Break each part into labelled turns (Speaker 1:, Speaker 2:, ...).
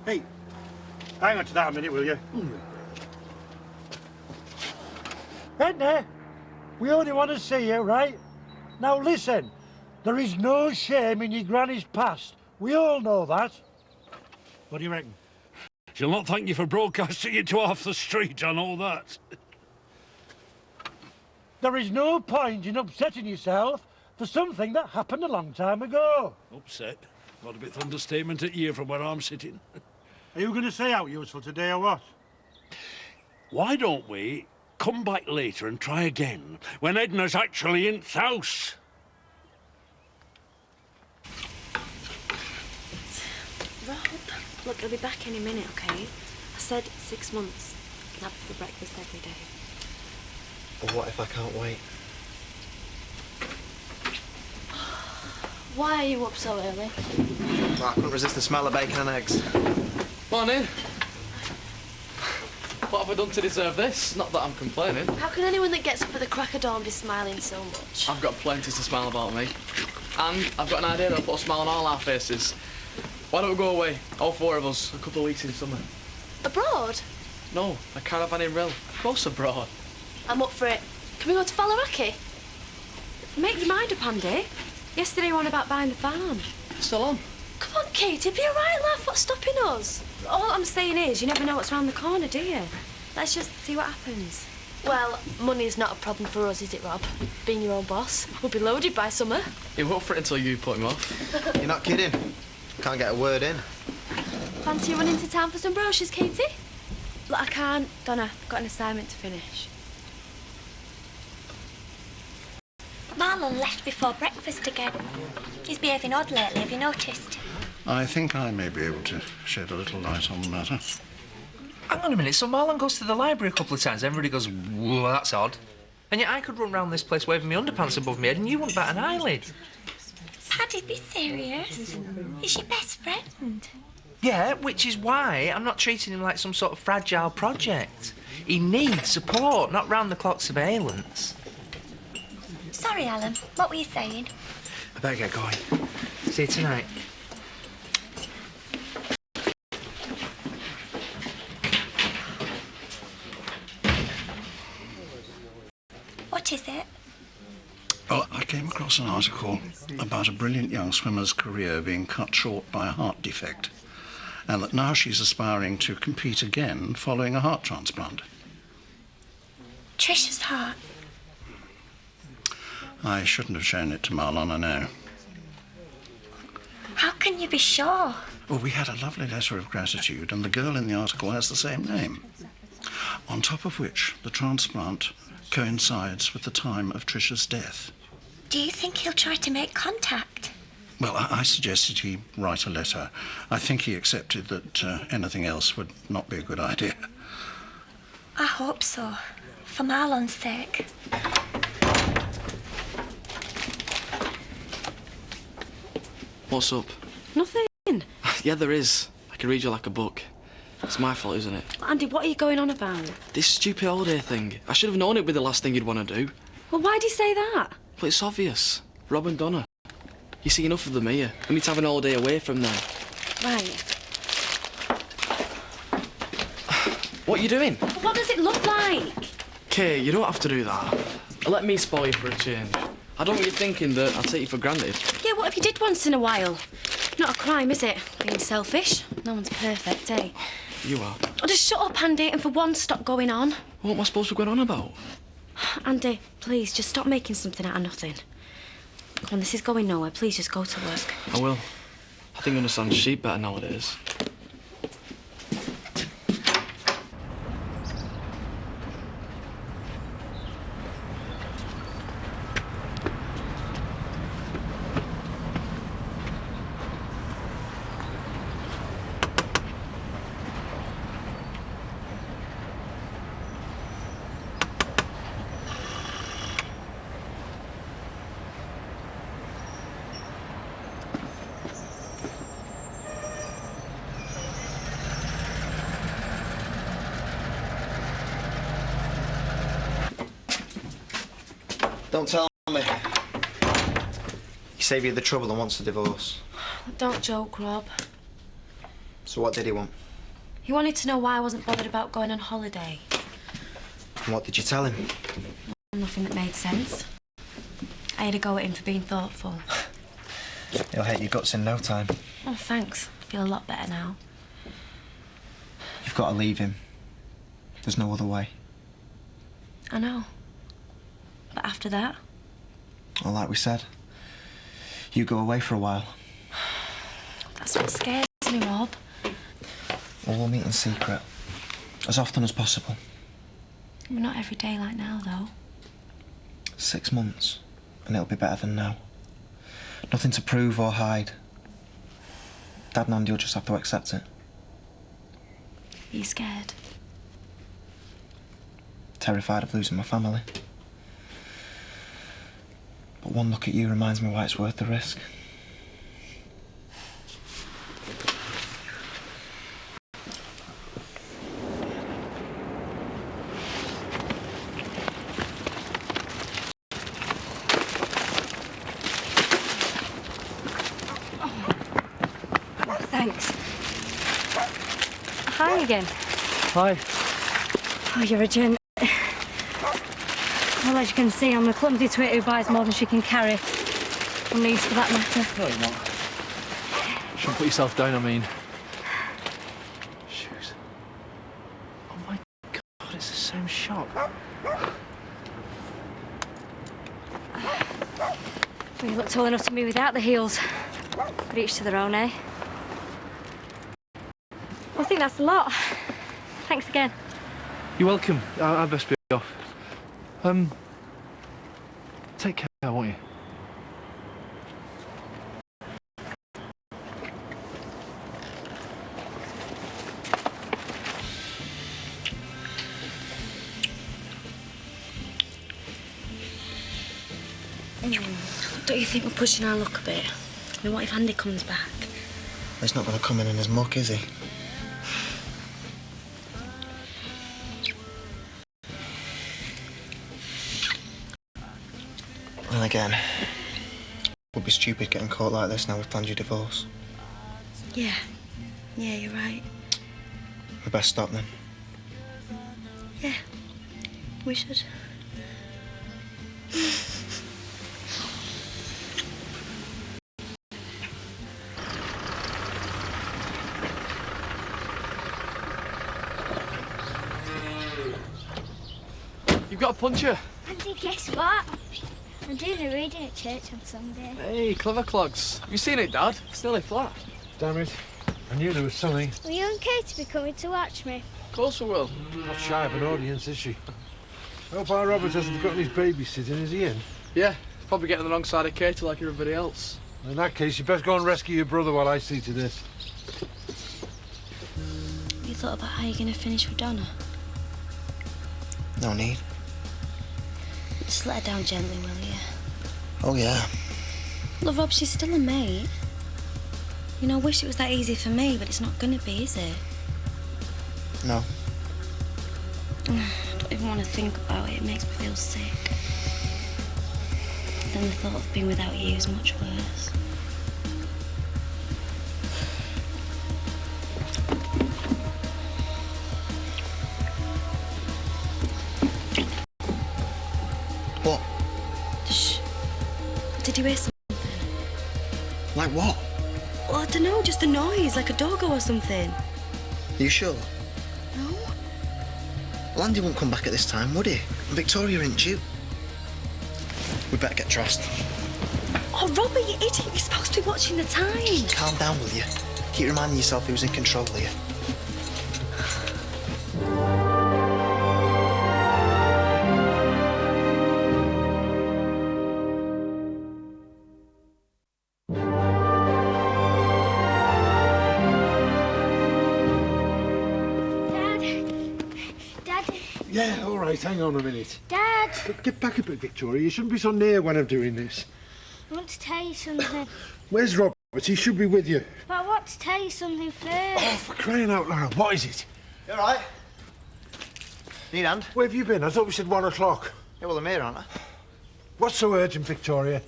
Speaker 1: Hey, hang on to that a minute, will you?
Speaker 2: Edna, we only want to see you, right? Now listen, there is no shame in your granny's past. We all know that. What do you reckon?
Speaker 3: She'll not thank you for broadcasting it to half the street, I know that.
Speaker 2: There is no point in upsetting yourself for something that happened a long time ago.
Speaker 3: Upset? Not a bit of understatement at you from where I'm sitting.
Speaker 1: Are you going to say out useful today or what?
Speaker 3: Why don't we come back later and try again when Edna's actually in th' house?
Speaker 4: Rob, look, he'll be back any minute, OK? I said 6 months. Can have it for breakfast every day.
Speaker 5: But what if I can't wait?
Speaker 4: Why are you up so early?
Speaker 5: Well, I couldn't resist the smell of bacon and eggs.
Speaker 6: Morning. What have I done to deserve this? Not that I'm complaining.
Speaker 4: How can anyone that gets up at the crack of dawn be smiling so much?
Speaker 6: I've got plenty to smile about me. And I've got an idea that'll put a smile on all our faces. Why don't we go away, all 4 of us, a couple of weeks in summer?
Speaker 4: Abroad?
Speaker 6: No, a caravan in Rill. Of course abroad.
Speaker 4: I'm up for it. Can we go to Fallaraki? Make your mind up, Andy. Yesterday you were on about buying the farm.
Speaker 6: Still on?
Speaker 4: Come on, Katie, be all right, love. What's stopping us? All I'm saying is, you never know what's round the corner, do you? Let's just see what happens. Well, money's not a problem for us, is it, Rob? Being your own boss. We'll be loaded by summer.
Speaker 6: He won't for it until you put him off.
Speaker 5: You're not kidding. Can't get a word in.
Speaker 4: Fancy you running to town for some brochures, Katie? Look, I can't. Donna, got an assignment to finish.
Speaker 7: Marlon left before breakfast again. He's behaving odd lately, have you noticed?
Speaker 8: I think I may be able to shed a little light on the matter.
Speaker 9: Hang on a minute, so Marlon goes to the library a couple of times, everybody goes, whoa, that's odd. And yet I could run round this place waving my underpants above my head and you wouldn't bat an eyelid.
Speaker 7: Paddy, be serious. He's your best friend.
Speaker 9: Yeah, which is why I'm not treating him like some sort of fragile project. He needs support, not round-the-clock surveillance.
Speaker 7: Sorry, Alan. What were you saying?
Speaker 9: I better get going. See you tonight.
Speaker 7: What is it?
Speaker 8: Well, I came across an article about a brilliant young swimmer's career being cut short by a heart defect, and that now she's aspiring to compete again following a heart transplant.
Speaker 7: Trisha's heart.
Speaker 8: I shouldn't have shown it to Marlon, I know.
Speaker 7: How can you be sure?
Speaker 8: Well, we had a lovely letter of gratitude, and the girl in the article has the same name. On top of which, the transplant coincides with the time of Trisha's death.
Speaker 7: Do you think he'll try to make contact?
Speaker 8: Well, I suggested he write a letter. I think he accepted that anything else would not be a good idea.
Speaker 7: I hope so. For Marlon's sake.
Speaker 6: What's up?
Speaker 4: Nothing.
Speaker 6: Yeah, there is. I can read you like a book. It's my fault, isn't it?
Speaker 4: Andy, what are you going on about?
Speaker 6: This stupid holiday thing. I should have known it'd be the last thing you'd want to do.
Speaker 4: Well, why'd you say that?
Speaker 6: But it's obvious. Rob and Donna. You see enough of them here. I need to have an holiday away from them.
Speaker 4: Right.
Speaker 6: What are you doing?
Speaker 4: What does it look like?
Speaker 6: Kay, you don't have to do that. Let me spoil you for a change. I don't want you thinking that I'll take you for granted.
Speaker 4: Yeah, what if you did once in a while? Not a crime, is it? Being selfish. No one's perfect, eh?
Speaker 6: You are.
Speaker 4: Oh, just shut up, Andy, and for once, stop going on.
Speaker 6: What am I supposed to be going on about?
Speaker 4: Andy, please, just stop making something out of nothing. Come on, this is going nowhere. Please, just go to work.
Speaker 6: I will. I think I understand sheep better nowadays.
Speaker 5: Don't tell me. He saved you the trouble and wants a divorce.
Speaker 4: Don't joke, Rob.
Speaker 5: So what did he want?
Speaker 4: He wanted to know why I wasn't bothered about going on holiday.
Speaker 5: And what did you tell him?
Speaker 4: Nothing that made sense. I had a go at him for being thoughtful.
Speaker 5: He'll hate your guts in no time.
Speaker 4: Oh, thanks. I feel a lot better now.
Speaker 5: You've got to leave him. There's no other way.
Speaker 4: I know. But after that?
Speaker 5: Well, like we said, you go away for a while.
Speaker 4: That's what scares me, Rob.
Speaker 5: Well, we'll meet in secret. As often as possible.
Speaker 4: We're not every day like now, though.
Speaker 5: 6 months, and it'll be better than now. Nothing to prove or hide. Dad and Andy will just have to accept it.
Speaker 4: Are you scared?
Speaker 5: Terrified of losing my family. But one look at you reminds me why it's worth the risk.
Speaker 10: Thanks. Hi again.
Speaker 6: Hi.
Speaker 10: Oh, you're a gent. Well, as you can see, I'm a clumsy twit who buys more than she can carry. Or needs, for that matter.
Speaker 6: No, you're not. Shouldn't put yourself down, I mean. Shoes. Oh my God, it's the same shop.
Speaker 10: Well, you look tall enough to me without the heels. But each to their own, eh? Well, I think that's a lot. Thanks again.
Speaker 6: You're welcome. I'd best be off. Take care, won't you?
Speaker 4: Don't you think we're pushing our luck a bit? I mean, what if Andy comes back?
Speaker 5: He's not going to come in his muck, is he? Well, again, would be stupid getting caught like this now we've planned your divorce.
Speaker 4: Yeah. Yeah, you're right.
Speaker 5: We best stop then.
Speaker 4: Yeah. We should.
Speaker 6: You've got a puncher.
Speaker 11: Andy, guess what? I'm doing a reading at church on Sunday.
Speaker 6: Hey, clever clogs. Have you seen it, Dad? It's nearly flat.
Speaker 2: Damn it. I knew there was something.
Speaker 11: Will you and Katie be coming to watch me?
Speaker 6: Of course we will.
Speaker 2: Not shy of an audience, is she? I hope our Robert hasn't forgotten his babysitting, is he in?
Speaker 6: Yeah, probably getting the wrong side of Katie like everybody else.
Speaker 2: In that case, you best go and rescue your brother while I see to this.
Speaker 4: You thought about how you're going to finish with Donna?
Speaker 5: No need.
Speaker 4: Just let her down gently, will you?
Speaker 5: Oh, yeah.
Speaker 4: Look, Rob, she's still a mate. You know, I wish it was that easy for me, but it's not going to be, is it?
Speaker 5: No.
Speaker 4: I don't even want to think about it. It makes me feel sick. Then the thought of being without you is much worse.
Speaker 5: What?
Speaker 4: Shh. Did you hear something?
Speaker 5: Like what?
Speaker 4: Well, I don't know, just a noise, like a doggo or something.
Speaker 5: Are you sure?
Speaker 4: No?
Speaker 5: Well, Andy won't come back at this time, would he? And Victoria ain't due. We'd better get dressed.
Speaker 4: Oh, Robert, you idiot, you're supposed to be watching the time.
Speaker 5: Just calm down, will you? Keep reminding yourself who's in control here.
Speaker 2: Yeah, all right, hang on a minute.
Speaker 11: Dad,
Speaker 2: Get back a bit, Victoria. You shouldn't be so near when I'm doing this.
Speaker 11: I want to tell you something.
Speaker 2: Where's Robert? He should be with you.
Speaker 11: But I want to tell you something first.
Speaker 2: Oh, for crying out loud, what is it?
Speaker 5: You all right? Need a hand?
Speaker 2: Where have you been? I thought we said 1 o'clock.
Speaker 5: Yeah, well, I'm here, aren't I?
Speaker 2: What's so urgent, Victoria?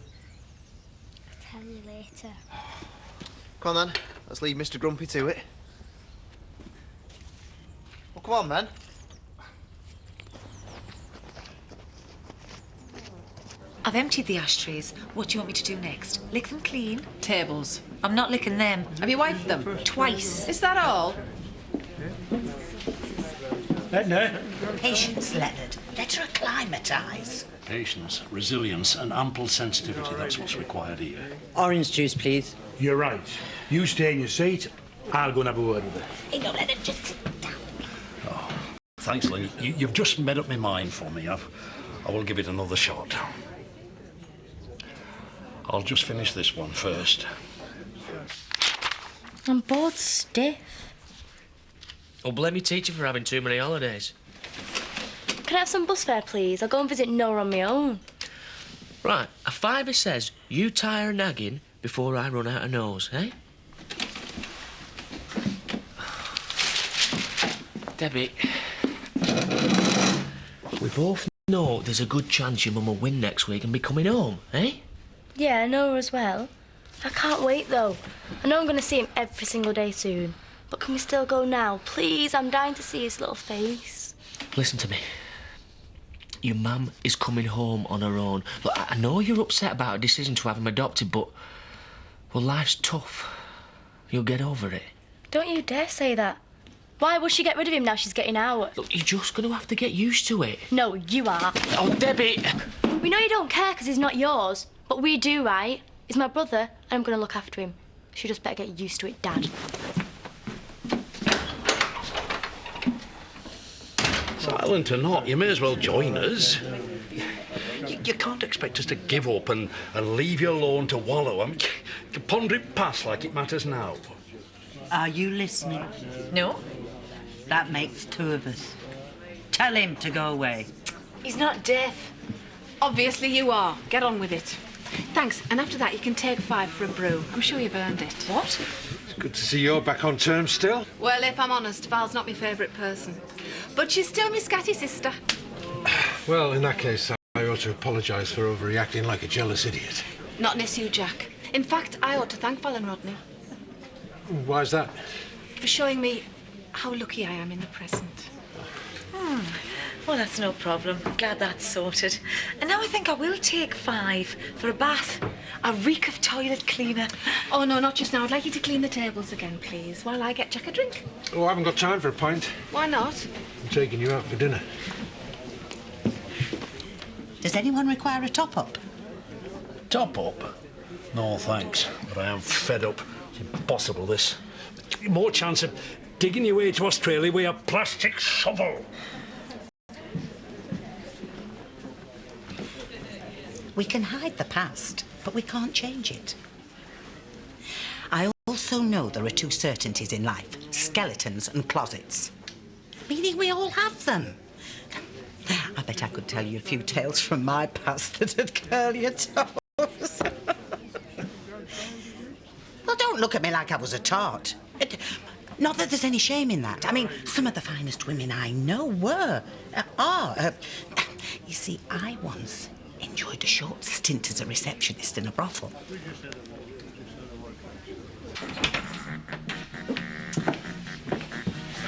Speaker 11: I'll tell you later.
Speaker 5: Come on, then. Let's leave Mr. Grumpy to it. Well, come on, then.
Speaker 12: I've emptied the ashtrays. What do you want me to do next? Lick them clean?
Speaker 13: Tables.
Speaker 12: I'm not licking them.
Speaker 13: Have you wiped them?
Speaker 12: Twice.
Speaker 13: Is that all?
Speaker 2: Edna?
Speaker 14: Patience, Leonard. Let her acclimatise.
Speaker 3: Patience, resilience, and ample sensitivity. That's what's required here.
Speaker 14: Orange juice, please.
Speaker 1: You're right. You stay in your seat. I'll go and have a word with her.
Speaker 14: Hey, no, Leonard, just sit down.
Speaker 3: Thanks, Lynn. You've just made up my mind for me. I will give it another shot. I'll just finish this one first.
Speaker 4: I'm bored stiff.
Speaker 6: I'll blame your teacher for having too many holidays.
Speaker 4: Can I have some bus fare, please? I'll go and visit Nora on my own.
Speaker 6: Right, a fiver says you tie her nagging before I run out of nose, eh? Debbie, we both know there's a good chance your mum will win next week and be coming home, eh?
Speaker 4: Yeah, Nora as well. I can't wait, though. I know I'm going to see him every single day soon. But can we still go now? Please, I'm dying to see his little face.
Speaker 6: Listen to me. Your mum is coming home on her own. Look, I know you're upset about her decision to have him adopted, but... well, life's tough. You'll get over it.
Speaker 4: Don't you dare say that. Why would she get rid of him now she's getting out?
Speaker 6: Look, you're just going to have to get used to it.
Speaker 4: No, you are.
Speaker 6: Oh, Debbie!
Speaker 4: We know you don't care because he's not yours, but we do, right? He's my brother, and I'm going to look after him. She just better get used to it, Dad.
Speaker 3: Silent or not, you may as well join us. You can't expect us to give up and leave you alone to wallow. I mean, you ponder it past like it matters now.
Speaker 14: Are you listening?
Speaker 12: No.
Speaker 14: That makes two of us. Tell him to go away.
Speaker 12: He's not deaf.
Speaker 13: Obviously you are. Get on with it. Thanks, and after that you can take 5 for a brew. I'm sure you've earned it.
Speaker 12: What?
Speaker 15: It's good to see you're back on terms still.
Speaker 13: Well, if I'm honest, Val's not my favourite person. But she's still my scatty sister.
Speaker 15: Well, in that case, I ought to apologise for overreacting like a jealous idiot.
Speaker 13: Not unless you, Jack. In fact, I ought to thank Val and Rodney
Speaker 15: Why's that?
Speaker 13: for showing me how lucky I am in the present.
Speaker 12: Well, that's no problem. Glad that's sorted. And now I think I will take 5 for a bath. A reek of toilet cleaner.
Speaker 13: Oh, no, not just now. I'd like you to clean the tables again, please, while I get Jack a drink.
Speaker 15: Oh, I haven't got time for a pint.
Speaker 13: Why not?
Speaker 15: I'm taking you out for dinner.
Speaker 14: Does anyone require a top-up?
Speaker 3: Top up? No, thanks. But I am fed up. It's impossible, this. More chance of digging your way to Australia with a plastic shovel.
Speaker 14: We can hide the past, but we can't change it. I also know there are 2 certainties in life, skeletons and closets. Meaning we all have them. I bet I could tell you a few tales from my past that'd curl your toes. Well, don't look at me like I was a tart. Not that there's any shame in that. I mean, some of the finest women I know are. You see, I once enjoyed a short stint as a receptionist in a brothel.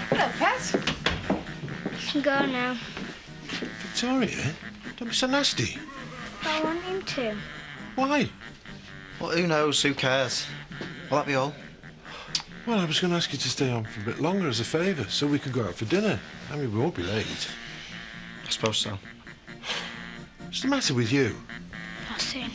Speaker 13: Hello, Pet.
Speaker 11: You can go now.
Speaker 15: Victoria, don't be so nasty.
Speaker 11: I want him to.
Speaker 15: Why?
Speaker 5: Well, who knows? Who cares? Will that be all?
Speaker 15: Well, I was going to ask you to stay on for a bit longer as a favour, so we could go out for dinner. I mean, we won't be late.
Speaker 5: I suppose so.
Speaker 15: What's the matter with you?
Speaker 11: Nothing.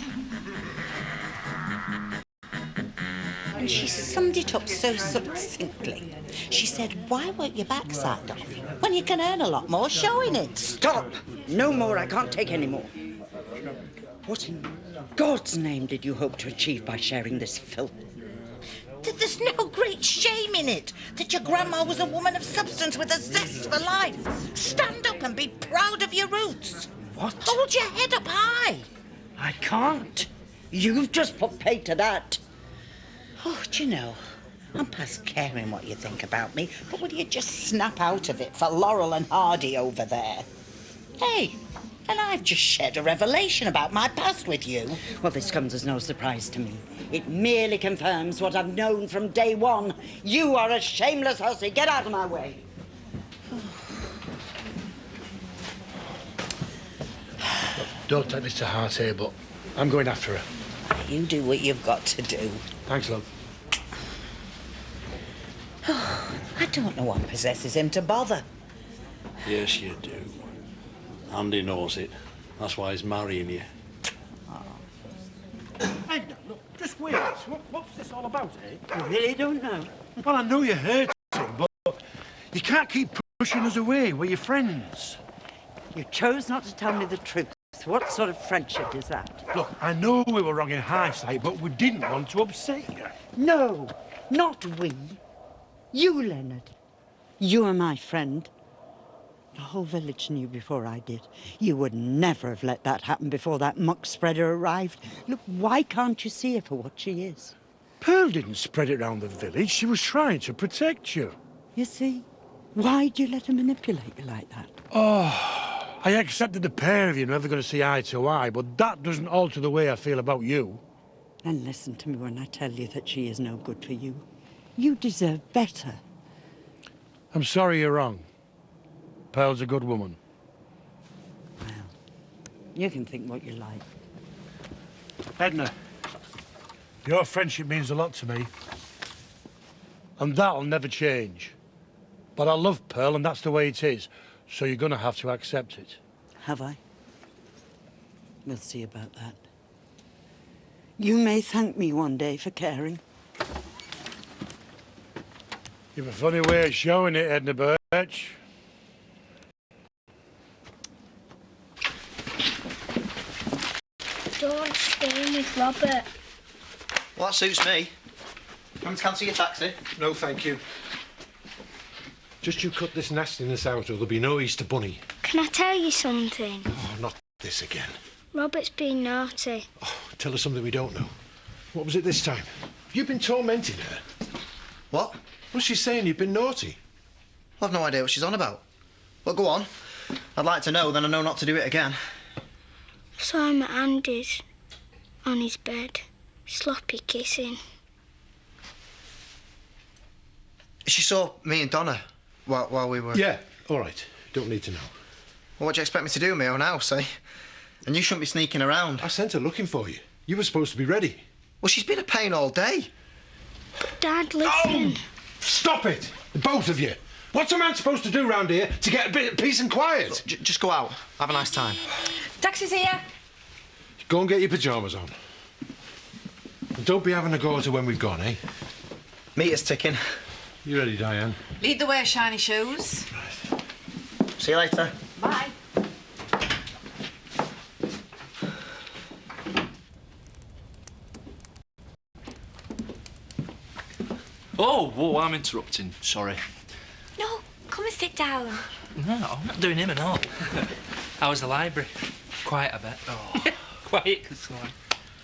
Speaker 14: And she summed it up so succinctly. She said, why won't your backside off when you can earn a lot more showing it?
Speaker 16: Stop! No more. I can't take any more. What in God's name did you hope to achieve by sharing this filth?
Speaker 14: There's no great shame in it that your grandma was a woman of substance with a zest for life. Stand up and be proud of your roots.
Speaker 16: What?
Speaker 14: Hold your head up high.
Speaker 16: I can't. You've just put paid to that.
Speaker 14: Oh, do you know, I'm past caring what you think about me, but will you just snap out of it for Laurel and Hardy over there? Hey, and I've just shared a revelation about my past with you.
Speaker 16: Well, this comes as no surprise to me. It merely confirms what I've known from day one. You are a shameless hussy. Get out of my way.
Speaker 14: Oh,
Speaker 1: Don't take this to heart here, but I'm going after her.
Speaker 16: You do what you've got to do.
Speaker 1: Thanks, love.
Speaker 16: I don't know what possesses him to bother.
Speaker 3: Yes, you do. Andy knows it. That's why he's marrying you.
Speaker 2: Edna, look, just wait. What's this all about, eh?
Speaker 16: I really don't know.
Speaker 2: Well, I know you're hurting, but you can't keep pushing us away. We're your friends.
Speaker 16: You chose not to tell me the truth. What sort of friendship is that?
Speaker 2: Look, I know we were wrong in hindsight, but we didn't want to upset you.
Speaker 16: No, not we. You, Leonard. You are my friend. The whole village knew before I did. You would never have let that happen before that muck spreader arrived. Look, why can't you see her for what she is?
Speaker 2: Pearl didn't spread it round the village. She was trying to protect you.
Speaker 16: You see? Why'd you let her manipulate you like that?
Speaker 2: Oh, I accepted the pair of you never going to see eye to eye, but that doesn't alter the way I feel about you.
Speaker 16: And listen to me when I tell you that she is no good for you. You deserve better.
Speaker 2: I'm sorry you're wrong. Pearl's a good woman.
Speaker 16: Well, you can think what you like.
Speaker 2: Edna, your friendship means a lot to me. And that'll never change. But I love Pearl, and that's the way it is. So you're going to have to accept it.
Speaker 16: Have I? We'll see about that. You may thank me one day for caring.
Speaker 2: You've a funny way of showing it, Edna Birch.
Speaker 11: Don't stay in with Robert.
Speaker 5: Well, that suits me. Come to cancel your taxi?
Speaker 15: No, thank you. Just you cut this nastiness out or there'll be no Easter bunny.
Speaker 11: Can I tell you something?
Speaker 15: Oh, not this again.
Speaker 11: Robert's been naughty.
Speaker 15: Oh, tell us something we don't know. What was it this time? Have you been tormenting her?
Speaker 5: What?
Speaker 15: What's she saying? You've been naughty.
Speaker 5: I've no idea what she's on about. Well, go on. I'd like to know, then I know not to do it again.
Speaker 11: Saw him at Andy's, on his bed, sloppy kissing.
Speaker 5: She saw me and Donna while we were...
Speaker 15: Yeah, all right. Don't need to know.
Speaker 5: Well, what do you expect me to do in my own house, eh? And you shouldn't be sneaking around.
Speaker 15: I sent her looking for you. You were supposed to be ready.
Speaker 5: Well, she's been a pain all day.
Speaker 11: Dad, listen.
Speaker 15: Oh! Stop it! Both of you! What's a man supposed to do round here to get a bit of peace and quiet?
Speaker 5: Look, just go out. Have a nice time.
Speaker 13: Taxi's here.
Speaker 15: Go and get your pyjamas on. And don't be having a go at her when we've gone, eh?
Speaker 5: Meter's ticking.
Speaker 15: You ready, Diane?
Speaker 13: Lead the way, shiny shoes.
Speaker 5: Right. See you later.
Speaker 13: Bye.
Speaker 9: Oh, whoa, I'm interrupting. Sorry.
Speaker 7: No, come and sit down.
Speaker 9: No, I'm not doing him at all. How was the library? Quiet, I bet. Oh, quiet, because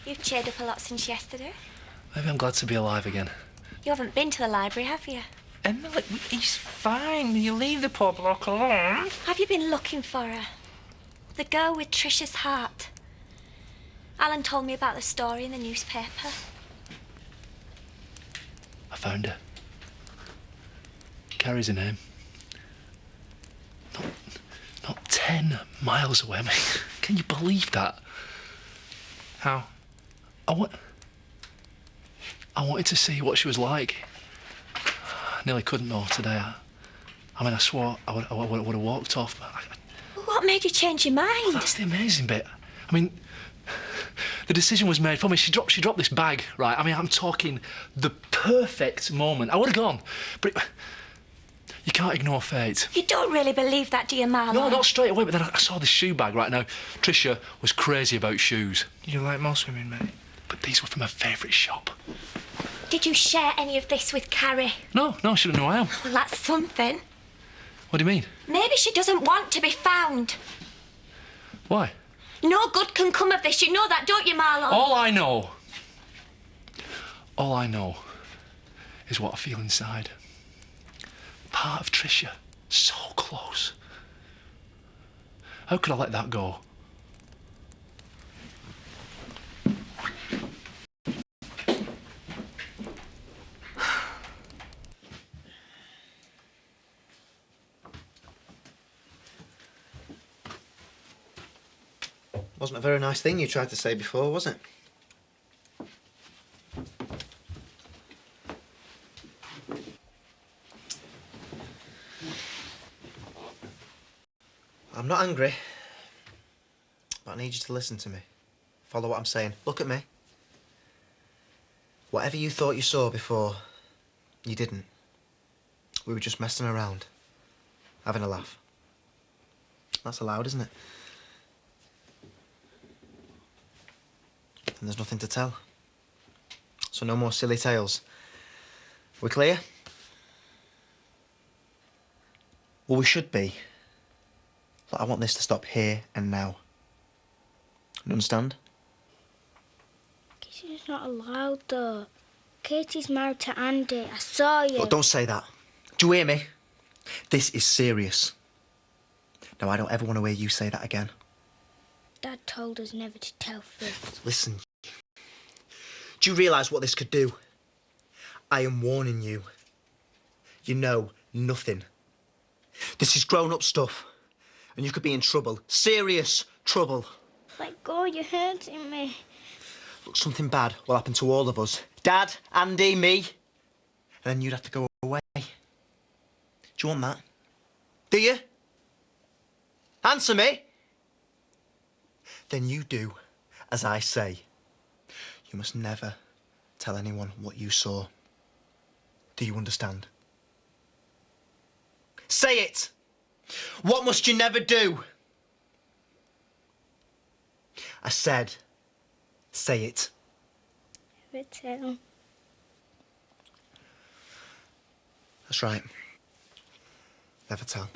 Speaker 7: You've cheered up a lot since yesterday.
Speaker 9: maybe I'm glad to be alive again.
Speaker 7: You haven't been to the library, have you?
Speaker 9: Emily, he's fine. You leave the poor bloke alone.
Speaker 7: Have you been looking for her? The girl with Trisha's heart. Alan told me about the story in the newspaper.
Speaker 9: I found her. Carries a name. Not 10 miles away. I mean, can you believe that?
Speaker 6: How?
Speaker 9: I wanted to see what she was like. I nearly couldn't know today. I mean, I swore I would have walked off. But
Speaker 7: What made you change your mind?
Speaker 9: that's the amazing bit. I mean, the decision was made for me. She dropped this bag, right? I mean, I'm talking the perfect moment. I would have gone, but you can't ignore fate.
Speaker 7: You don't really believe that, do you, Marlon?
Speaker 9: No, not straight away, but then I saw this shoe bag right now. Tricia was crazy about shoes.
Speaker 6: You're like most women, mate.
Speaker 9: But these were from her favourite shop.
Speaker 7: Did you share any of this with Carrie?
Speaker 9: No, she doesn't know I am.
Speaker 7: Well, that's something.
Speaker 9: What do you mean?
Speaker 7: Maybe she doesn't want to be found.
Speaker 9: Why?
Speaker 7: No good can come of this. You know that, don't you, Marlon?
Speaker 9: All I know is what I feel inside. Part of Tricia, so close. How could I let that go?
Speaker 5: Wasn't a very nice thing you tried to say before, was it? I'm not angry, but I need you to listen to me. Follow what I'm saying. Look at me. Whatever you thought you saw before, you didn't. We were just messing around, having a laugh. That's allowed, isn't it? And there's nothing to tell. So no more silly tales. We clear? Well, we should be. But I want this to stop here and now. You understand?
Speaker 11: Katie's not allowed, though. Katie's married to Andy. I saw you.
Speaker 5: Look, don't say that. Do you hear me? This is serious. Now, I don't ever want to hear you say that again.
Speaker 11: Dad told us never to tell Fritz.
Speaker 5: Listen. Do you realise what this could do? I am warning you. You know nothing. This is grown-up stuff. And you could be in trouble. Serious trouble.
Speaker 11: Let go, you're hurting me.
Speaker 5: Look, something bad will happen to all of us. Dad, Andy, me. And then you'd have to go away. Do you want that? Do you? Answer me. Then you do as I say. You must never tell anyone what you saw. Do you understand? Say it! What must you never do? I said, say it.
Speaker 11: Never tell.
Speaker 5: That's right. Never tell.